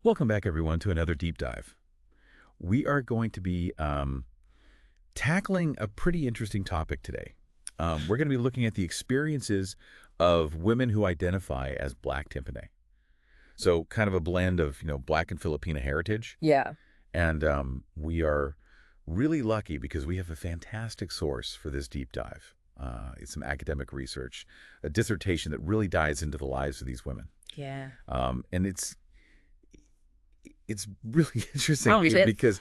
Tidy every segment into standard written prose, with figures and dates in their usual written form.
Welcome back, everyone, to another deep dive. We are going to be tackling a pretty interesting topic today. We're going to be looking at the experiences of women who identify as Blacknpinay. So kind of a blend of, Black and Filipina heritage. Yeah. And we are really lucky because we have a fantastic source for this deep dive. It's some academic research, a dissertation that really dives into the lives of these women. Yeah. And it's really interesting Oh, shit. because,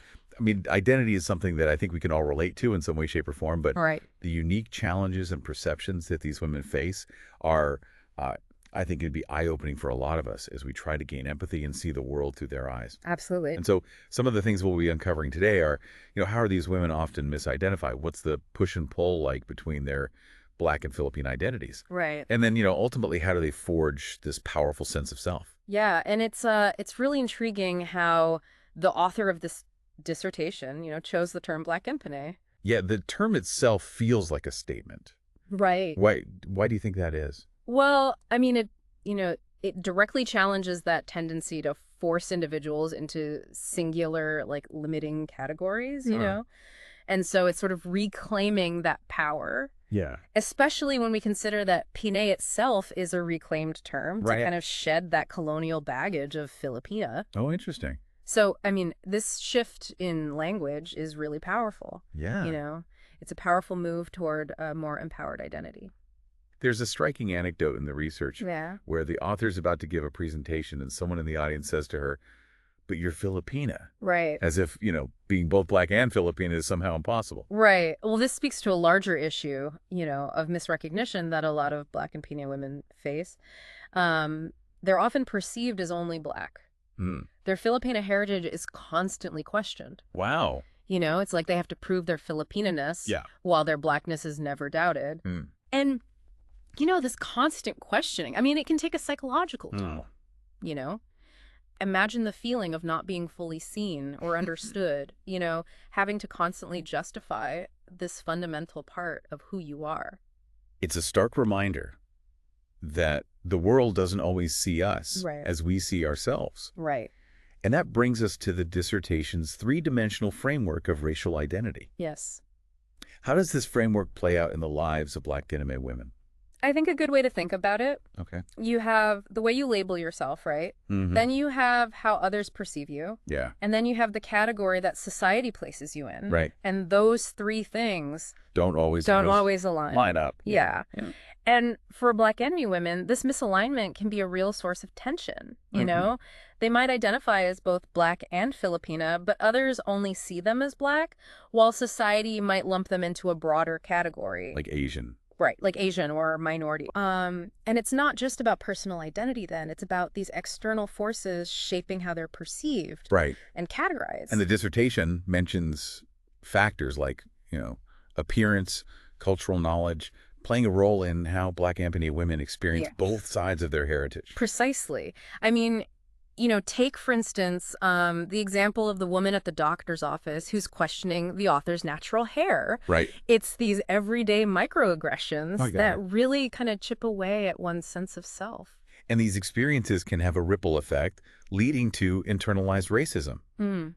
identity is something that I think we can all relate to in some way, shape, or form, but Right. the unique challenges and perceptions that these women face are, I think, it'd be eye-opening for a lot of us as we try to gain empathy and see the world through their eyes. Absolutely. And so some of the things we'll be uncovering today are, how are these women often misidentified? What's the push and pull like between their Black and Philippine identities? Right. And then, ultimately, how do they forge this powerful sense of self? Yeah, and it's really intriguing how the author of this dissertation, chose the term Black and Pinay. Yeah, the term itself feels like a statement. Right. Why do you think that is? Well, it directly challenges that tendency to force individuals into singular, like, limiting categories, And so it's sort of reclaiming that power. Yeah. Especially when we consider that Pinay itself is a reclaimed term Right. to kind of shed that colonial baggage of Filipina. Oh, interesting. So, this shift in language is really powerful. Yeah. It's a powerful move toward a more empowered identity. There's a striking anecdote in the research Yeah. where the author's about to give a presentation and someone in the audience says to her, "But you're Filipina," Right. as if, being both Black and Filipina is somehow impossible. Right. Well, this speaks to a larger issue, of misrecognition that a lot of Black and Pina women face. They're often perceived as only Black. Hmm. Their Filipina heritage is constantly questioned. Wow. It's like they have to prove their Filipinaness Yeah. while their Blackness is never doubted. Hmm. And, this constant questioning, it can take a psychological toll, Imagine the feeling of not being fully seen or understood, having to constantly justify this fundamental part of who you are. It's a stark reminder that the world doesn't always see us Right. as we see ourselves. Right. And that brings us to the dissertation's three-dimensional framework of racial identity. Yes. How does this framework play out in the lives of Black Diname women? I think a good way to think about it, Okay. you have the way you label yourself, right? Mm-hmm. Then you have how others perceive you. Yeah. And then you have the category that society places you in. Right. And those three things Don't always align. line up. Yeah. And for Black enemy women, this misalignment can be a real source of tension, They might identify as both Black and Filipina, but others only see them as Black, while society might lump them into a broader category. Like Asian. Right, like Asian or minority. And it's not just about personal identity then. It's about these external forces shaping how they're perceived Right. and categorized. And the dissertation mentions factors like, appearance, cultural knowledge, playing a role in how Black Ampany women experience Yes. both sides of their heritage. Precisely. Take, for instance, the example of the woman at the doctor's office who's questioning the author's natural hair. Right. It's these everyday microaggressions Oh, I got that it. really kind of chip away at one's sense of self. And these experiences can have a ripple effect, leading to internalized racism. Mm.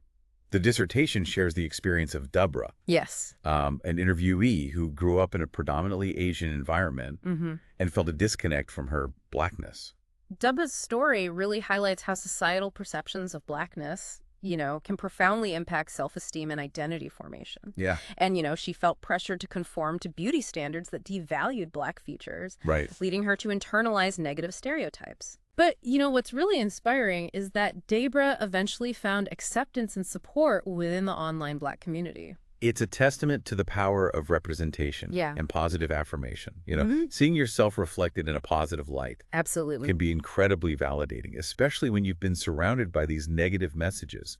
The dissertation shares the experience of Dubra, Yes. an interviewee who grew up in a predominantly Asian environment Mm-hmm. and felt a disconnect from her Blackness. Dubba's story really highlights how societal perceptions of Blackness, can profoundly impact self-esteem and identity formation. Yeah. And, she felt pressured to conform to beauty standards that devalued Black features, Right. leading her to internalize negative stereotypes. But, what's really inspiring is that Debra eventually found acceptance and support within the online Black community. It's a testament to the power of representation Yeah. and positive affirmation. Mhm. Seeing yourself reflected in a positive light Absolutely. can be incredibly validating, especially when you've been surrounded by these negative messages.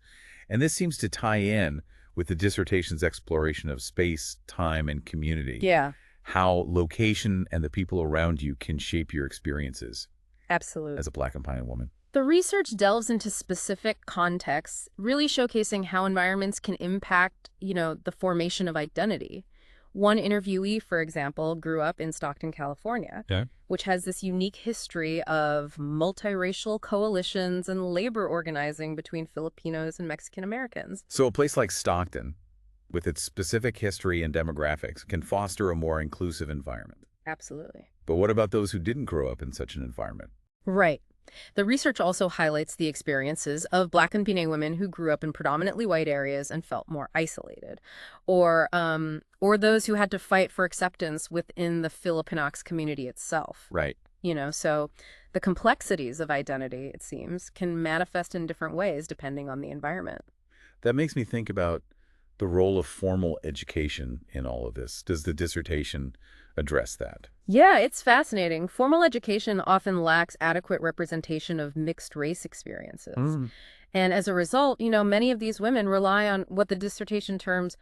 And this seems to tie in with the dissertation's exploration of space, time, and community. Yeah, How location and the people around you can shape your experiences absolutely. as a Black and Pine woman. The research delves into specific contexts, really showcasing how environments can impact, the formation of identity. One interviewee, for example, grew up in Stockton, California, Okay. which has this unique history of multiracial coalitions and labor organizing between Filipinos and Mexican Americans. So a place like Stockton, with its specific history and demographics, can foster a more inclusive environment. Absolutely. But what about those who didn't grow up in such an environment? Right. The research also highlights the experiences of Black and Pinay women who grew up in predominantly white areas and felt more isolated, or those who had to fight for acceptance within the Filipinox community itself. Right. So the complexities of identity, it seems, can manifest in different ways depending on the environment. That makes me think about the role of formal education in all of this. Does the dissertation address that? Yeah, it's fascinating. Formal education often lacks adequate representation of mixed race experiences. And as a result, many of these women rely on what the dissertation terms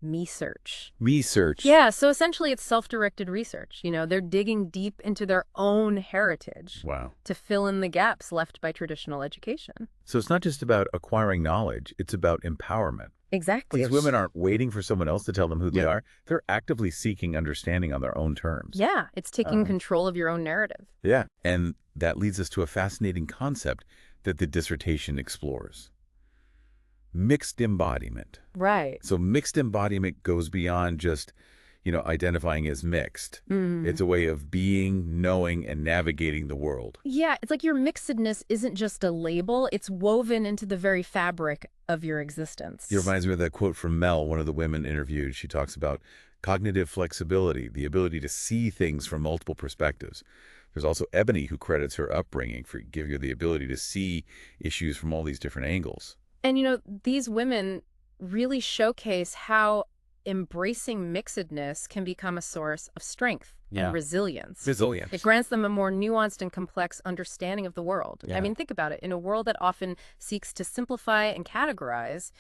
me-search. Research. Yeah, so essentially it's self-directed research. They're digging deep into their own heritage Wow. to fill in the gaps left by traditional education. So it's not just about acquiring knowledge, it's about empowerment. Exactly. These women aren't waiting for someone else to tell them who they Yeah. are. They're actively seeking understanding on their own terms. Yeah, it's taking control of your own narrative. Yeah. And that leads us to a fascinating concept that the dissertation explores. Mixed embodiment. Right. So mixed embodiment goes beyond just, identifying as mixed. It's a way of being, knowing, and navigating the world. Yeah, it's like your mixedness isn't just a label, it's woven into the very fabric of your existence. It reminds me of that quote from Mel, one of the women interviewed. She talks about cognitive flexibility, the ability to see things from multiple perspectives. There's also Ebony, who credits her upbringing for giving her the ability to see issues from all these different angles. And these women really showcase how embracing mixedness can become a source of strength Yeah. and resilience. Resilience. It grants them a more nuanced and complex understanding of the world. Yeah. I mean, think about it. In a world that often seeks to simplify and categorize,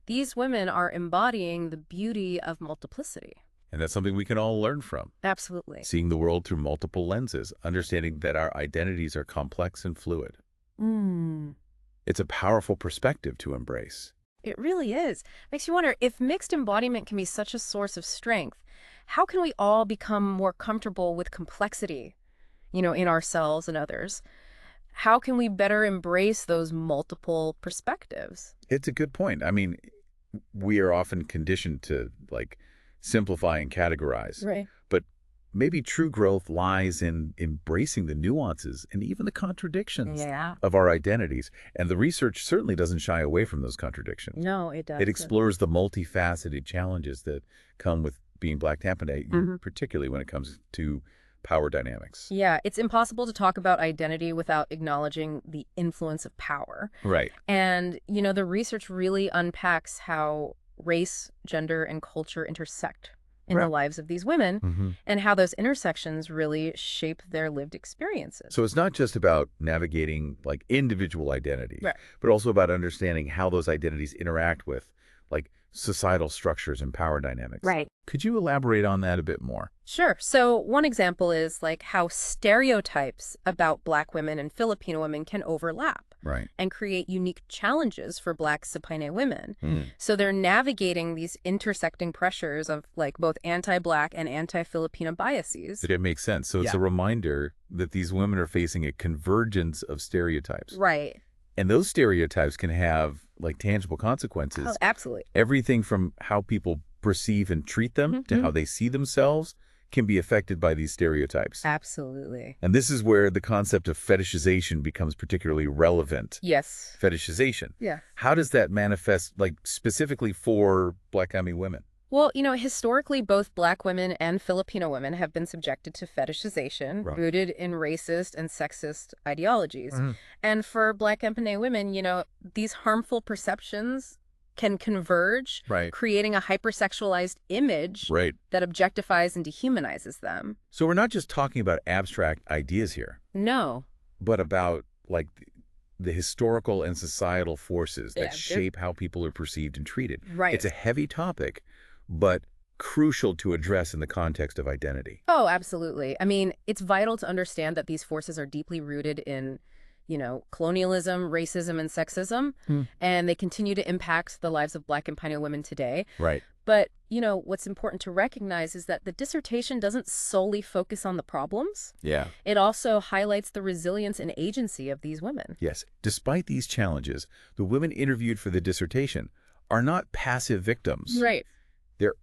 these women are embodying the beauty of multiplicity. And that's something we can all learn from. Absolutely. Seeing the world through multiple lenses, understanding that our identities are complex and fluid. It's a powerful perspective to embrace. It really is. Makes you wonder, if mixed embodiment can be such a source of strength, how can we all become more comfortable with complexity, in ourselves and others? How can we better embrace those multiple perspectives? It's a good point. I mean, we are often conditioned to simplify and categorize. Right. But maybe true growth lies in embracing the nuances and even the contradictions Yeah. of our identities. And the research certainly doesn't shy away from those contradictions. No, it does. It explores the multifaceted challenges that come with being Blacknpinay, particularly when it comes to power dynamics. Yeah, it's impossible to talk about identity without acknowledging the influence of power. Right. And, the research really unpacks how race, gender, and culture intersect in the lives of these women and how those intersections really shape their lived experiences. So it's not just about navigating individual identities, Right. but also about understanding how those identities interact with societal structures and power dynamics. Right. Could you elaborate on that a bit more? Sure. So one example is how stereotypes about Black women and Filipino women can overlap Right. and create unique challenges for Black Sapine women. So they're navigating these intersecting pressures of both anti-Black and anti-Filipino biases. It makes sense. So it's Yeah. a reminder that these women are facing a convergence of stereotypes. Right. And those stereotypes can have tangible consequences. Oh, absolutely. Everything from how people perceive and treat them to how they see themselves can be affected by these stereotypes. Absolutely. And this is where the concept of fetishization becomes particularly relevant. Yes. Fetishization. Yeah. How does that manifest specifically for Black women? Well, historically, both Black women and Filipino women have been subjected to fetishization rooted in racist and sexist ideologies. And for Black and Pinay women, these harmful perceptions can converge, Right. creating a hypersexualized image Right. that objectifies and dehumanizes them. So we're not just talking about abstract ideas here, No. but about the historical and societal forces that Yeah, shape how people are perceived and treated. Right. It's a heavy topic, but crucial to address in the context of identity. Oh, absolutely. I mean, it's vital to understand that these forces are deeply rooted in, colonialism, racism, and sexism, and they continue to impact the lives of Black and Pinay women today. Right. But, what's important to recognize is that the dissertation doesn't solely focus on the problems. Yeah. It also highlights the resilience and agency of these women. Yes. Despite these challenges, the women interviewed for the dissertation are not passive victims. Right. They're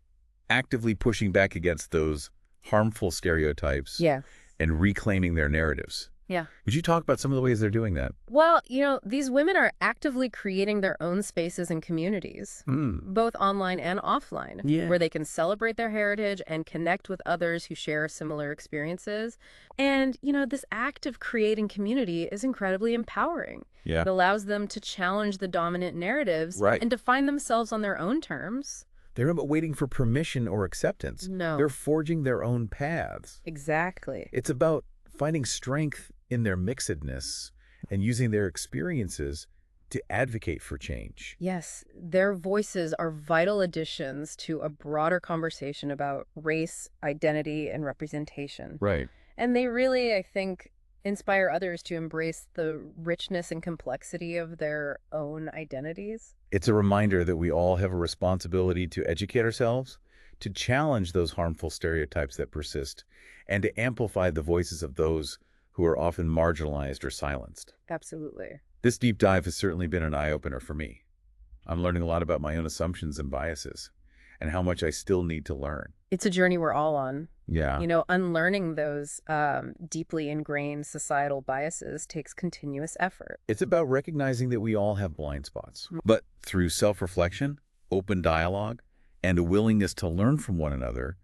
actively pushing back against those harmful stereotypes Yeah. and reclaiming their narratives. Yeah. Would you talk about some of the ways they're doing that? Well, these women are actively creating their own spaces and communities, both online and offline, where they can celebrate their heritage and connect with others who share similar experiences. And, this act of creating community is incredibly empowering. Yeah. It allows them to challenge the dominant narratives Right. and define themselves on their own terms. They're not waiting for permission or acceptance. No. They're forging their own paths. Exactly. It's about finding strength in their mixedness and using their experiences to advocate for change. Yes, their voices are vital additions to a broader conversation about race, identity, and representation. Right. And they really, I think, inspire others to embrace the richness and complexity of their own identities. It's a reminder that we all have a responsibility to educate ourselves, to challenge those harmful stereotypes that persist, and to amplify the voices of those who are often marginalized or silenced. Absolutely. This deep dive has certainly been an eye-opener for me. I'm learning a lot about my own assumptions and biases, and how much I still need to learn. It's a journey we're all on. Yeah. Unlearning those deeply ingrained societal biases takes continuous effort. It's about recognizing that we all have blind spots. But through self-reflection, open dialogue, and a willingness to learn from one another,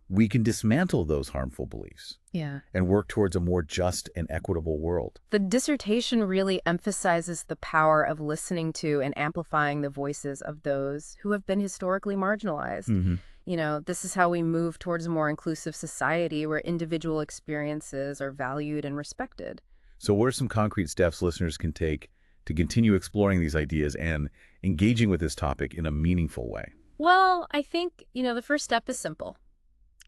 we can dismantle those harmful beliefs. Yeah. And work towards a more just and equitable world. The dissertation really emphasizes the power of listening to and amplifying the voices of those who have been historically marginalized. This is how we move towards a more inclusive society where individual experiences are valued and respected. So what are some concrete steps listeners can take to continue exploring these ideas and engaging with this topic in a meaningful way? Well, I think, the first step is simple.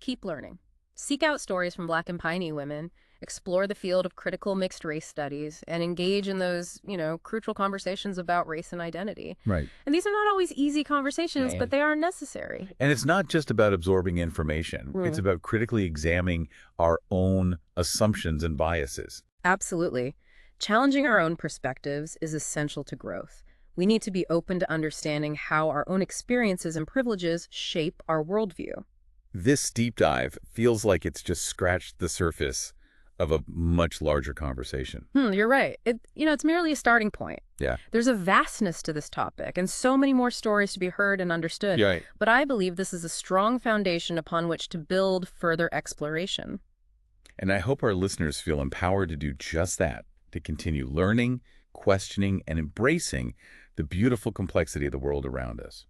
Keep learning. Seek out stories from Black and Pinay women, explore the field of critical mixed race studies, and engage in those, crucial conversations about race and identity. Right. And these are not always easy conversations, but they are necessary. And it's not just about absorbing information. It's about critically examining our own assumptions and biases. Absolutely. Challenging our own perspectives is essential to growth. We need to be open to understanding how our own experiences and privileges shape our worldview. This deep dive feels like it's just scratched the surface of a much larger conversation. You're right. It's merely a starting point. Yeah. There's a vastness to this topic and so many more stories to be heard and understood. Yeah, right. But I believe this is a strong foundation upon which to build further exploration. And I hope our listeners feel empowered to do just that, to continue learning, questioning, and embracing the beautiful complexity of the world around us.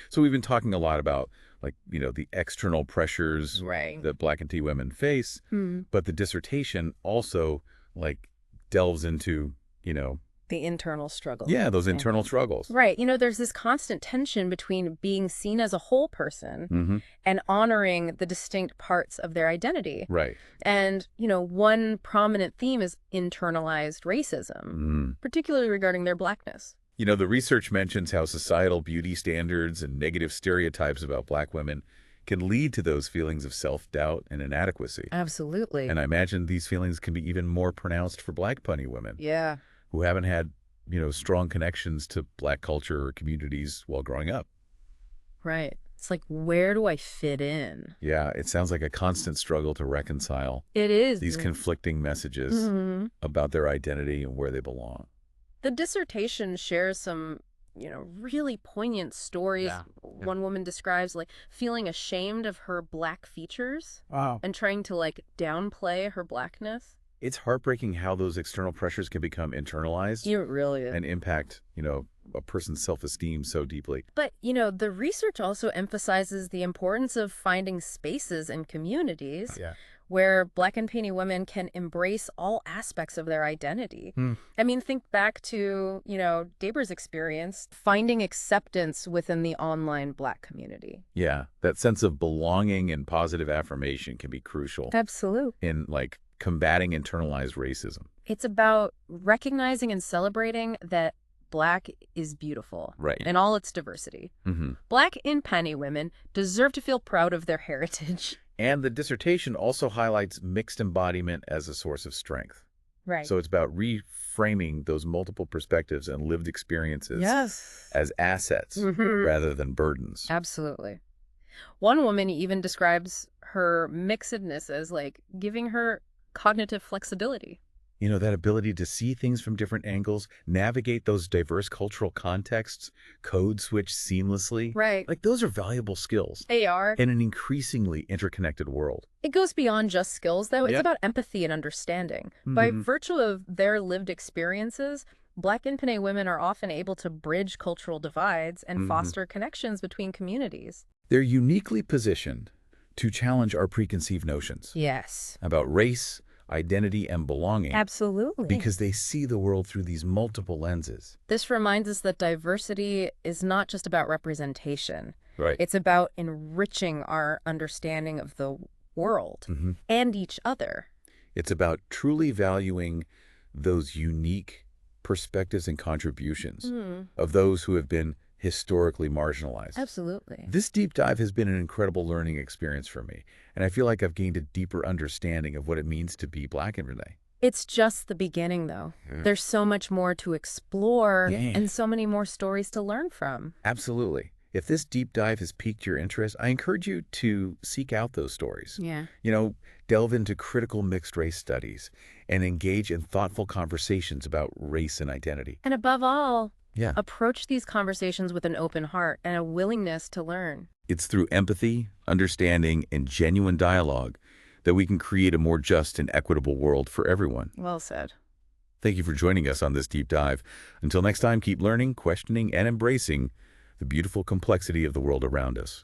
So we've been talking a lot about, the external pressures that Black and T women face, but the dissertation also, delves into, The internal struggle. yeah, those internal struggles. Right. There's this constant tension between being seen as a whole person and honoring the distinct parts of their identity. Right. And, one prominent theme is internalized racism, particularly regarding their Blackness. The research mentions how societal beauty standards and negative stereotypes about Black women can lead to those feelings of self-doubt and inadequacy. Absolutely. And I imagine these feelings can be even more pronounced for Blackpinay women. Yeah. Who haven't had, strong connections to Black culture or communities while growing up. Right. It's like, where do I fit in? Yeah, it sounds like a constant struggle to reconcile It is. these conflicting messages about their identity and where they belong. The dissertation shares some, really poignant stories. Yeah. One woman describes feeling ashamed of her Black features Wow. and trying to downplay her Blackness. It's heartbreaking how those external pressures can become internalized It really is. and impact, a person's self-esteem so deeply. But, the research also emphasizes the importance of finding spaces and communities Yeah. where Black and Pinay women can embrace all aspects of their identity. I mean, think back to, Daber's experience, finding acceptance within the online Black community. Yeah, that sense of belonging and positive affirmation can be crucial Absolutely. in, combating internalized racism. It's about recognizing and celebrating that Black is beautiful Right. in all its diversity. Blacknpinay women deserve to feel proud of their heritage. And the dissertation also highlights mixed embodiment as a source of strength. Right. So it's about reframing those multiple perspectives and lived experiences Yes. as assets rather than burdens. Absolutely. One woman even describes her mixedness as like giving her cognitive flexibility. You know, that ability to see things from different angles, navigate those diverse cultural contexts, code switch seamlessly. Right. Like, those are valuable skills They are. in an increasingly interconnected world. It goes beyond just skills, though. It's Yeah. about empathy and understanding. By virtue of their lived experiences, Blacknpinay women are often able to bridge cultural divides and foster connections between communities. They're uniquely positioned to challenge our preconceived notions Yes. about race, identity, and belonging. Absolutely. Because they see the world through these multiple lenses. This reminds us that diversity is not just about representation. Right. It's about enriching our understanding of the world and each other. It's about truly valuing those unique perspectives and contributions of those who have been historically marginalized. Absolutely. This deep dive has been an incredible learning experience for me, and I feel like I've gained a deeper understanding of what it means to be Black in Renee. It's just the beginning, though. There's so much more to explore and so many more stories to learn from. Absolutely. If this deep dive has piqued your interest, I encourage you to seek out those stories. Yeah. You know, delve into critical mixed race studies and engage in thoughtful conversations about race and identity. And above all, Yeah. approach these conversations with an open heart and a willingness to learn. It's through empathy, understanding, and genuine dialogue that we can create a more just and equitable world for everyone. Well said. Thank you for joining us on this deep dive. Until next time, keep learning, questioning, and embracing the beautiful complexity of the world around us.